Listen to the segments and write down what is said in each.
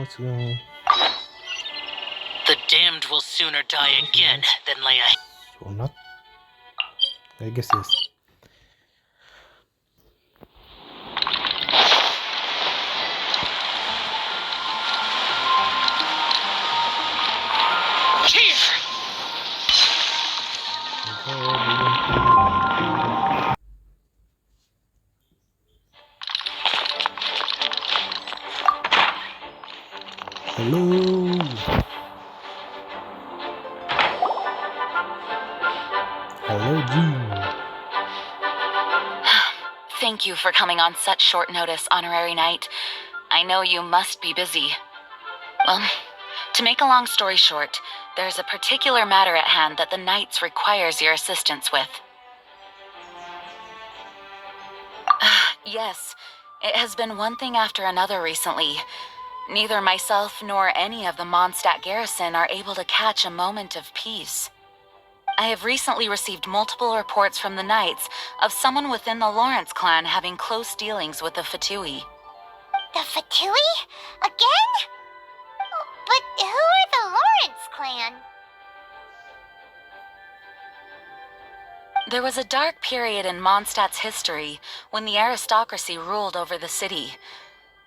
What's going on? The damned will sooner die again than lay a... Or not? I guess yes. Hello. Hello, June. Thank you for coming on such short notice, Honorary Knight. I know you must be busy. Well, to make a long story short, there's a particular matter at hand that the Knights requires your assistance with. Yes, it has been one thing after another recently. Neither myself nor any of the Mondstadt garrison are able to catch a moment of peace. I have recently received multiple reports from the Knights of someone within the Lawrence clan having close dealings with the Fatui. The Fatui? Again? But who are the Lawrence clan? There was a dark period in Mondstadt's history when the aristocracy ruled over the city.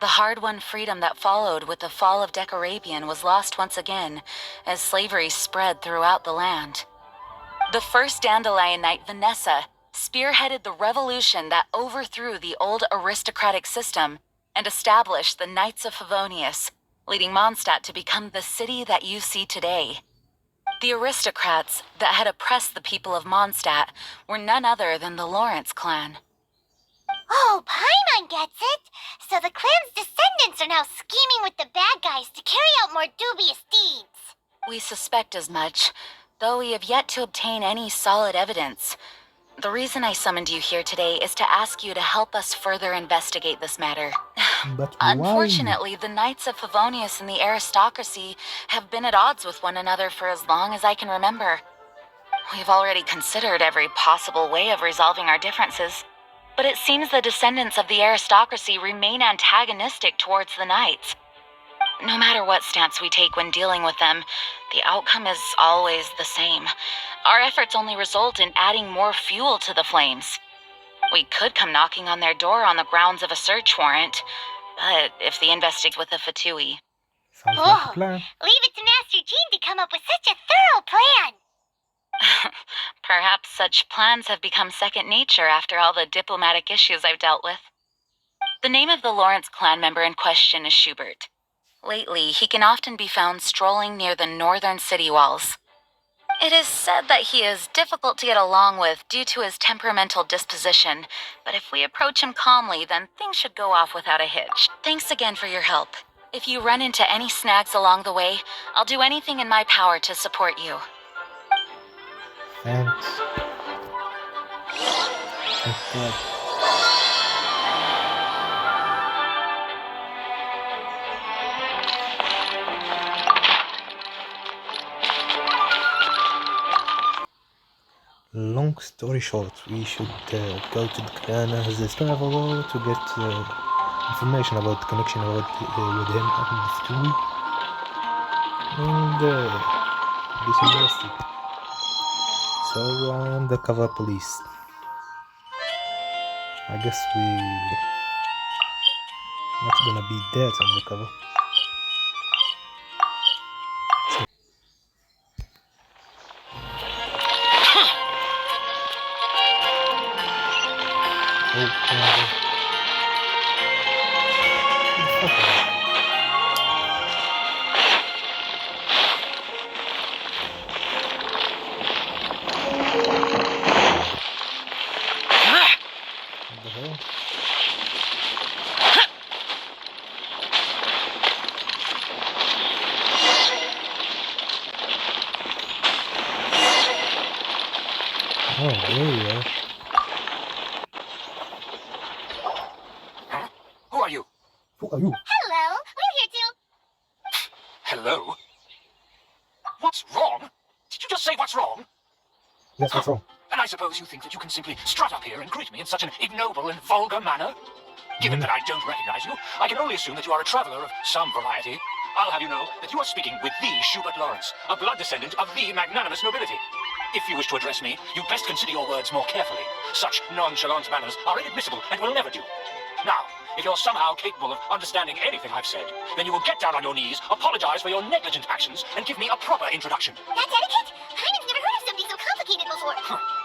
The hard-won freedom that followed with the fall of Decarabian was lost once again as slavery spread throughout the land. The first Dandelion Knight, Vanessa, spearheaded the revolution that overthrew the old aristocratic system and established the Knights of Favonius, leading Mondstadt to become the city that you see today. The aristocrats that had oppressed the people of Mondstadt were none other than the Lawrence clan. Oh, Paimon gets it! So the clan's descendants are now scheming with the bad guys to carry out more dubious deeds. We suspect as much, though we have yet to obtain any solid evidence. The reason I summoned you here today is to ask you to help us further investigate this matter. But why? Unfortunately, the Knights of Favonius and the aristocracy have been at odds with one another for as long as I can remember. We've already considered every possible way of resolving our differences, but it seems the descendants of the aristocracy remain antagonistic towards the Knights. No matter what stance we take when dealing with them, the outcome is always the same. Our efforts only result in adding more fuel to the flames. We could come knocking on their door on the grounds of a search warrant, but if the investigates with the Fatui... Sounds like a plan. Leave it to Master Jean to come up with such a thorough plan. Perhaps such plans have become second nature after all the diplomatic issues I've dealt with. The name of the Lawrence clan member in question is Schubert. Lately, he can often be found strolling near the northern city walls. It is said that he is difficult to get along with due to his temperamental disposition, but if we approach him calmly, then things should go off without a hitch. Thanks again for your help. If you run into any snags along the way, I'll do anything in my power to support you. Thanks. Thank God. Long story short, we should go to the clan as a traveler to get information about the connection with him and the Fatui, and disinvested. So I'm the cover police. I guess we not gonna be that undercover. Oh, there you are. Huh? Who are you? Who are you? Hello, we're here to... Hello? What's wrong? Did you just say what's wrong? Yes, what's wrong? And I suppose you think that you can simply strut up here and greet me in such an ignoble and vulgar manner? Given that I don't recognize you, I can only assume that you are a traveler of some variety. I'll have you know that you are speaking with the Schubert Lawrence, a blood descendant of the magnanimous nobility. If you wish to address me, you best consider your words more carefully. Such nonchalant manners are inadmissible and will never do. Now, if you're somehow capable of understanding anything I've said, then you will get down on your knees, apologize for your negligent actions, and give me a proper introduction. That's etiquette? Paimon's never heard of something so complicated before.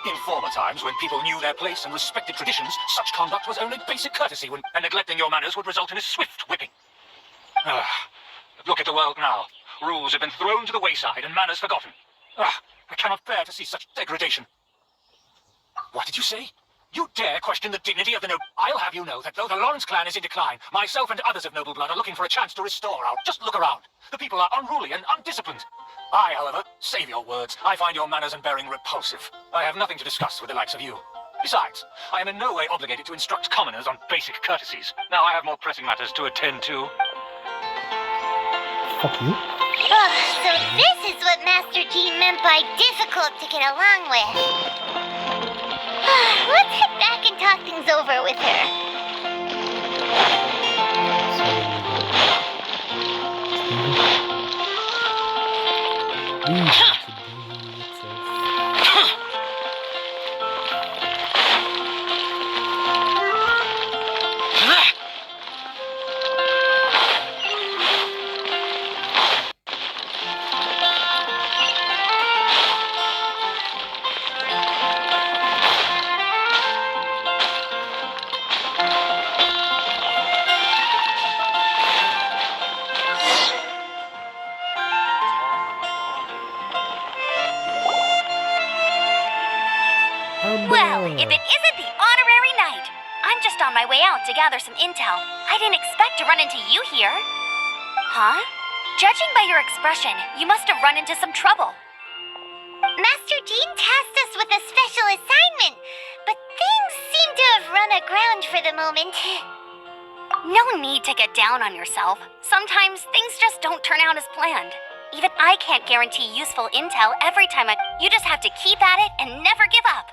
In former times, when people knew their place and respected traditions, such conduct was only basic courtesy, and neglecting your manners would result in a swift whipping. Look at the world now. Rules have been thrown to the wayside and manners forgotten. I cannot bear to see such degradation. What did you say? You dare question the dignity of the noble? I'll have you know that though the Lawrence clan is in decline, myself and others of noble blood are looking for a chance to restore our... Just look around. The people are unruly and undisciplined. I, however, save your words. I find your manners and bearing repulsive. I have nothing to discuss with the likes of you. Besides, I am in no way obligated to instruct commoners on basic courtesies. Now I have more pressing matters to attend to. Fuck you. Oh, so this is what Master Jean meant by difficult to get along with. Let's head back and talk things over with her. Well, if it isn't the honorary knight. I'm just on my way out to gather some intel. I didn't expect to run into you here. Huh? Judging by your expression, you must have run into some trouble. Master Jean tasked us with a special assignment, but things seem to have run aground for the moment. No need to get down on yourself. Sometimes things just don't turn out as planned. Even I can't guarantee useful intel every time you just have to keep at it and never give up.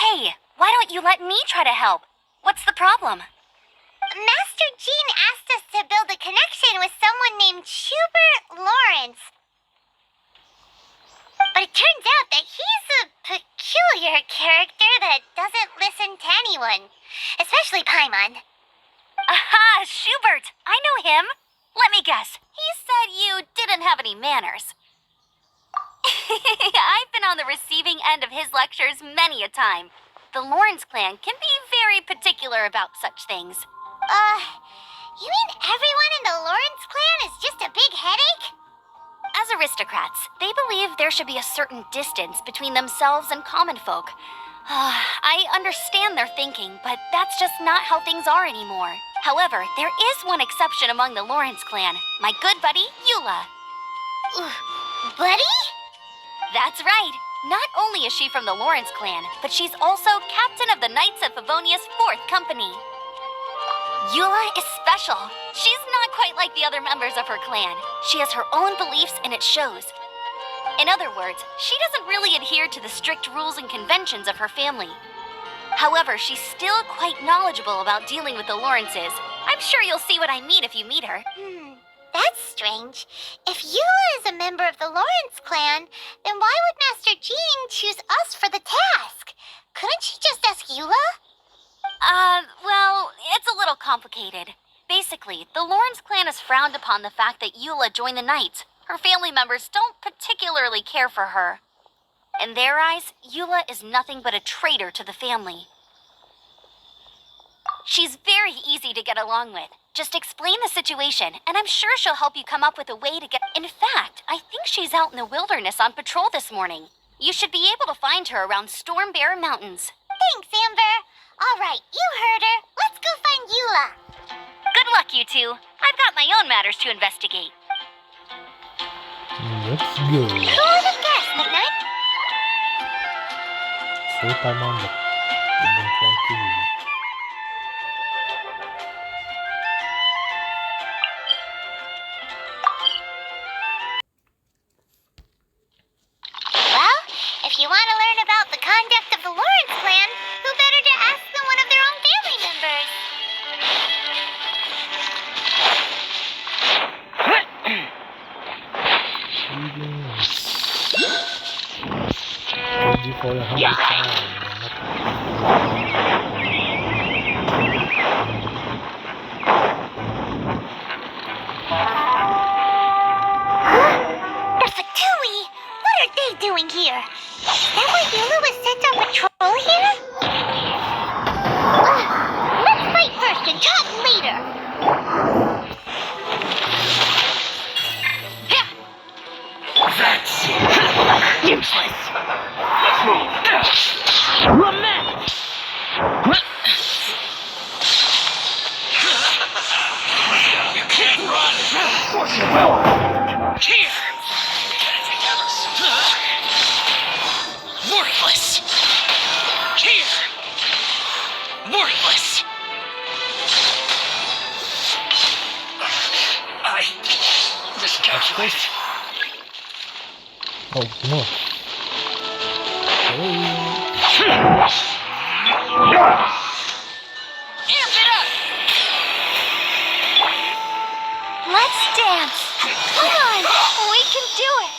Hey, why don't you let me try to help? What's the problem? Master Jean asked us to build a connection with someone named Schubert Lawrence. But it turns out that he's a peculiar character that doesn't listen to anyone, especially Paimon. Aha, Schubert! I know him. Let me guess. He said you didn't have any manners. I've been on the receiving end of his lectures many a time. The Lawrence clan can be very particular about such things. You mean everyone in the Lawrence clan is just a big headache? As aristocrats, they believe there should be a certain distance between themselves and common folk. I understand their thinking, but that's just not how things are anymore. However, there is one exception among the Lawrence clan, my good buddy, Eula. Buddy? That's right. Not only is she from the Lawrence clan, but she's also captain of the Knights of Favonia's 4th Company. Eula is special. She's not quite like the other members of her clan. She has her own beliefs and it shows. In other words, she doesn't really adhere to the strict rules and conventions of her family. However, she's still quite knowledgeable about dealing with the Lawrences. I'm sure you'll see what I mean if you meet her. That's strange. If Eula is a member of the Lawrence clan, then why would Master Jean choose us for the task? Couldn't she just ask Eula? Well, it's a little complicated. Basically, the Lawrence clan has frowned upon the fact that Eula joined the Knights. Her family members don't particularly care for her. In their eyes, Eula is nothing but a traitor to the family. She's very easy to get along with. Just explain the situation, and I'm sure she'll help you come up with a way to get... In fact, I think she's out in the wilderness on patrol this morning. You should be able to find her around Storm Bear Mountains. Thanks, Amber. All right, you heard her. Let's go find Eula. Good luck, you two. I've got my own matters to investigate. Let's go. Who would have guessed, McKnight? So Paimon, but I don't want to. Well, if you want to learn about the conduct of the Lawrence clan, who better to ask than one of their own family members? for 100 The Fatui! What are they doing here? Is that why Eula was sent on patrol here? Let's fight first and talk later! That's useless. Let's move. Romantic. You can't run. Well, here. Worthless. Here. Worthless. I miscalculated. Oh no. Amp it up! Let's dance. Come on, we can do it.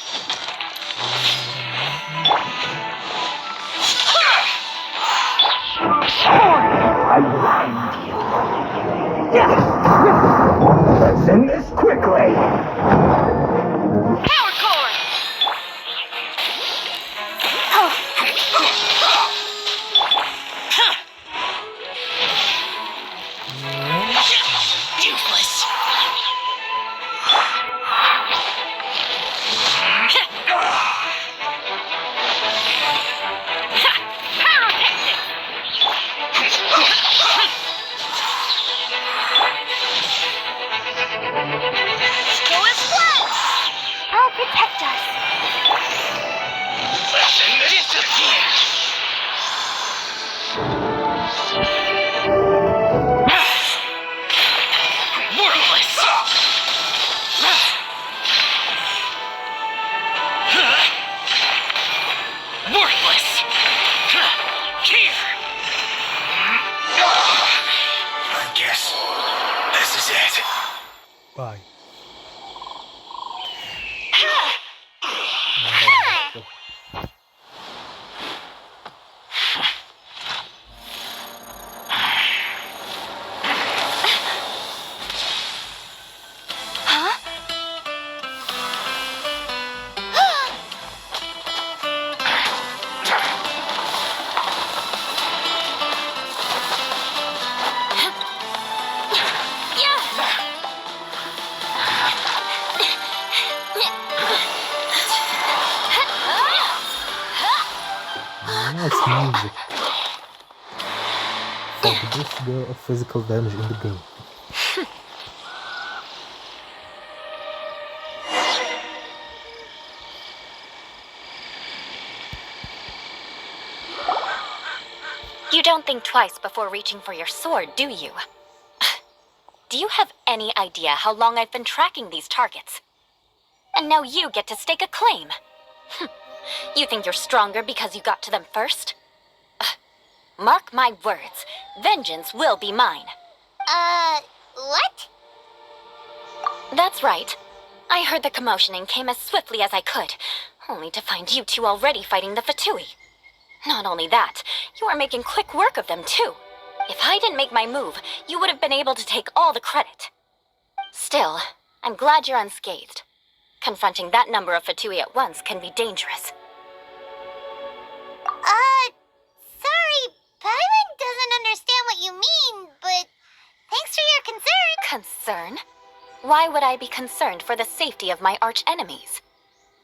Let's end this quickly. Power core. Useless. Go as well. I'll protect us. Let's disappear. Worthless. Worthless. Here. I guess this is it. Bye. Nice music. For the best deal of physical damage in the game. You don't think twice before reaching for your sword, do you? Do you have any idea how long I've been tracking these targets? And now you get to stake a claim. You think you're stronger because you got to them first? Mark my words, vengeance will be mine. What? That's right. I heard the commotion and came as swiftly as I could, only to find you two already fighting the Fatui. Not only that, you are making quick work of them too. If I didn't make my move, you would have been able to take all the credit. Still, I'm glad you're unscathed. Confronting that number of Fatui at once can be dangerous. Sorry, Paimon doesn't understand what you mean, but thanks for your concern. Concern? Why would I be concerned for the safety of my arch-enemies?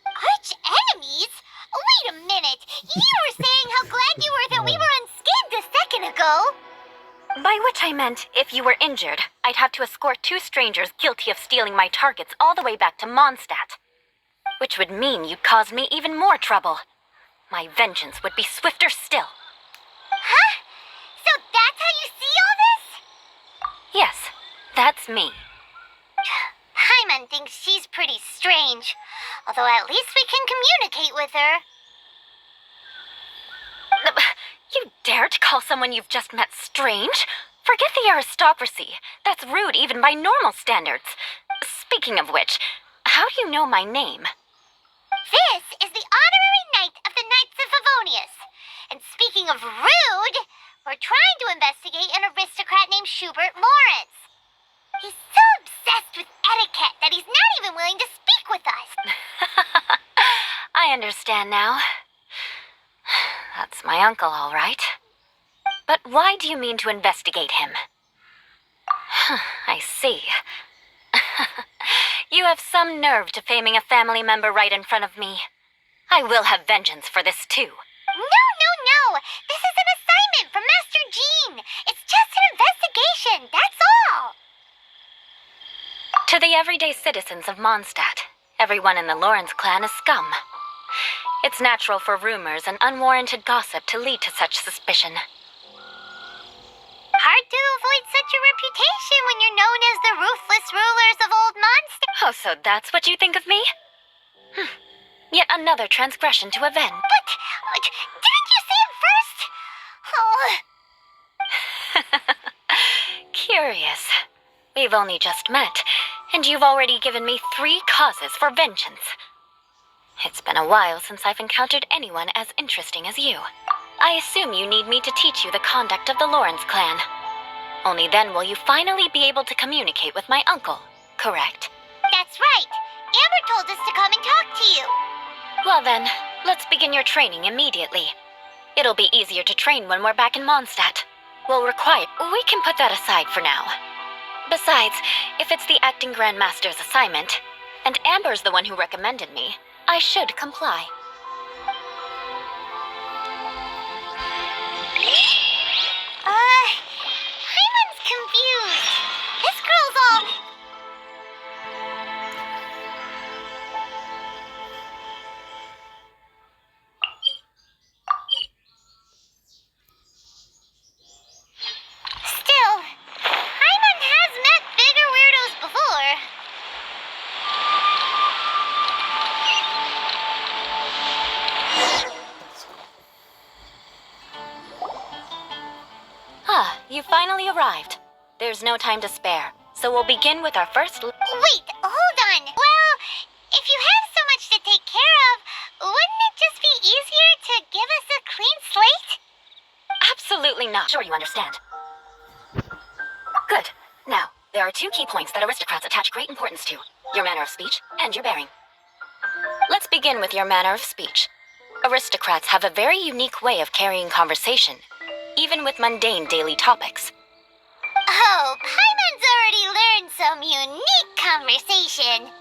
Arch-enemies? Wait a minute! You were saying how glad you were that we were unscathed a second ago! By which I meant, if you were injured, I'd have to escort two strangers guilty of stealing my targets all the way back to Mondstadt. Which would mean you'd cause me even more trouble. My vengeance would be swifter still. Huh? So that's how you see all this? Yes, that's me. Paimon thinks she's pretty strange. Although at least we can communicate with her. You dare to call someone you've just met strange? Forget the aristocracy. That's rude even by normal standards. Speaking of which, how do you know my name? This is the honorary knight of the Knights of Favonius. Speaking of rude, we're trying to investigate an aristocrat named Schubert Lawrence. He's so obsessed with etiquette that he's not even willing to speak with us. I understand now. That's my uncle, all right. But why do you mean to investigate him? I see. You have some nerve to faming a family member right in front of me. I will have vengeance for this, too. No. This is an assignment from Master Jean. It's just an investigation, that's all. To the everyday citizens of Mondstadt, everyone in the Lawrence clan is scum. It's natural for rumors and unwarranted gossip to lead to such suspicion. Hard to avoid such a reputation when you're known as the ruthless rulers of Old Mondstadt. Oh, so that's what you think of me? Yet another transgression to avenge. But, didn't you say it first? Oh. Curious. We've only just met, and you've already given me 3 causes for vengeance. It's been a while since I've encountered anyone as interesting as you. I assume you need me to teach you the conduct of the Lawrence clan. Only then will you finally be able to communicate with my uncle, correct? That's right. Amber told us to come and talk to you. Well then, let's begin your training immediately. It'll be easier to train when we're back in Mondstadt. We can put that aside for now. Besides, if it's the acting Grandmaster's assignment, and Amber's the one who recommended me, I should comply. Hyman's confused. This girl's all... Still, Hyman has met bigger weirdos before. You finally arrived. There's no time to spare, so we'll begin with our first... Wait, hold on. Well, if you have so much to take care of, wouldn't it just be easier to give us a clean slate? Absolutely not. Sure you understand. Good. Now, there are 2 key points that aristocrats attach great importance to. Your manner of speech and your bearing. Let's begin with your manner of speech. Aristocrats have a very unique way of carrying conversation, even with mundane daily topics. Oh, Paimon's already learned some unique conversation.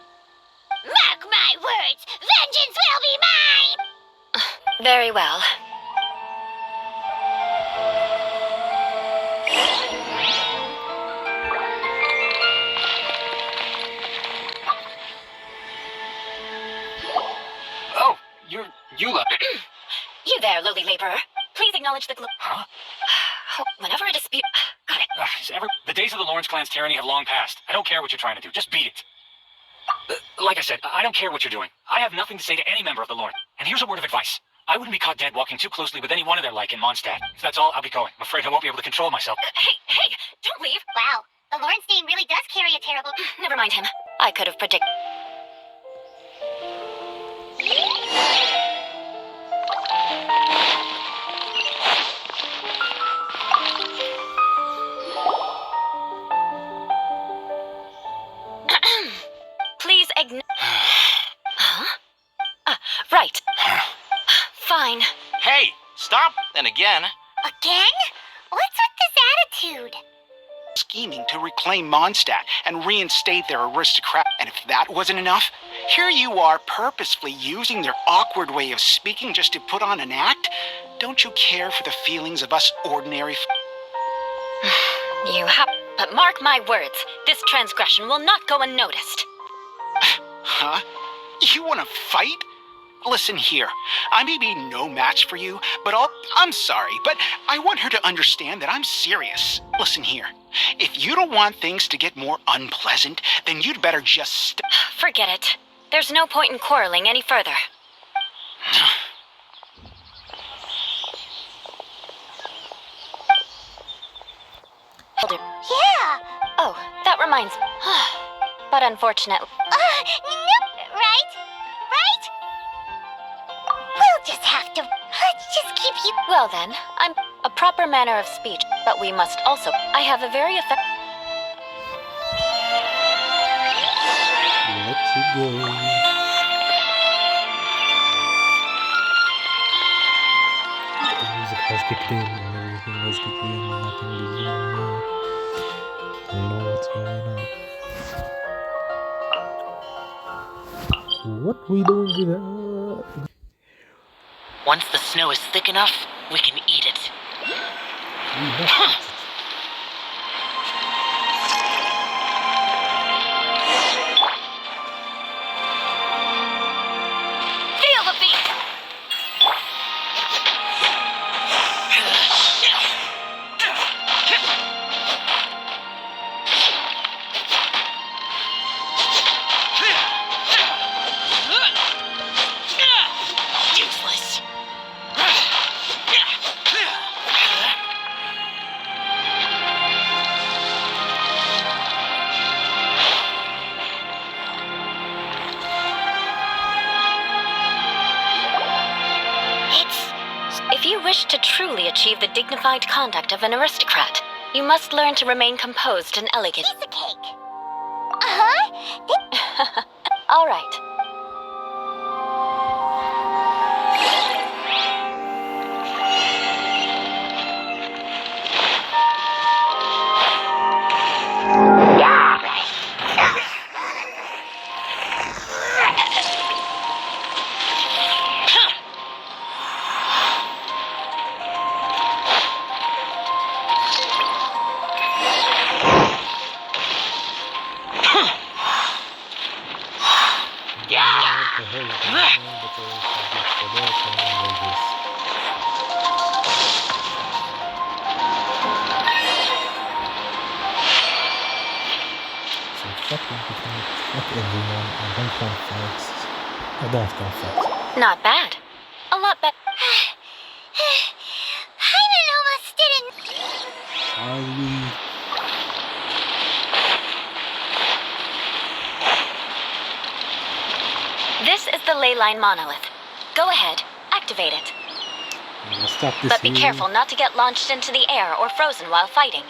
Mark my words, vengeance will be mine! Very well. Oh, you're Eula. You there, lowly laborer. Please acknowledge the Huh? Whenever a dispute... Got it. The days of the Lawrence clan's tyranny have long passed. I don't care what you're trying to do. Just beat it. Like I said, I don't care what you're doing. I have nothing to say to any member of the Lawrence. And here's a word of advice. I wouldn't be caught dead walking too closely with any one of their like in Mondstadt. If that's all, I'll be going. I'm afraid I won't be able to control myself. Hey, don't leave. Wow, the Lawrence name really does carry a terrible... Never mind him. I could have predicted... Please Huh? Right. Fine. Hey, stop! And again, Again? What's with this attitude? scheming to reclaim Mondstadt and reinstate their aristocrat. And if that wasn't enough, here you are purposefully using their awkward way of speaking just to put on an act? Don't you care for the feelings of us ordinary But mark my words, this transgression will not go unnoticed. Huh? You want to fight? Listen here, I may be no match for you, but I'm sorry, but I want her to understand that I'm serious. Listen here, if you don't want things to get more unpleasant, then you'd better just Forget it. There's no point in quarreling any further. Yeah. Oh, that reminds me. But unfortunately... Nope, right? Right? We'll just have to... Let's just keep keep you. Well then, I'm a proper manner of speech, but we must also. I have a very effective. Let's go. The music has kicked in and everything has kicked in. Nothing is going on. I don't know what's going on. What we doing with that? Once the snow is thick enough, we can eat it. We must. Feel the beat! Useless. If you wish to truly achieve the dignified conduct of an aristocrat, you must learn to remain composed and elegant. Piece of cake. Uh-huh. All right. What the hell is going on? But for this and all this. So fuck everyone. I don't want facts. I don't want facts. Not bad. A lot better. Hyman almost didn't. Are we? This is the ley line monolith. Go ahead, activate it. I'm gonna stop this But be here. careful not to get launched into the air or frozen while fighting.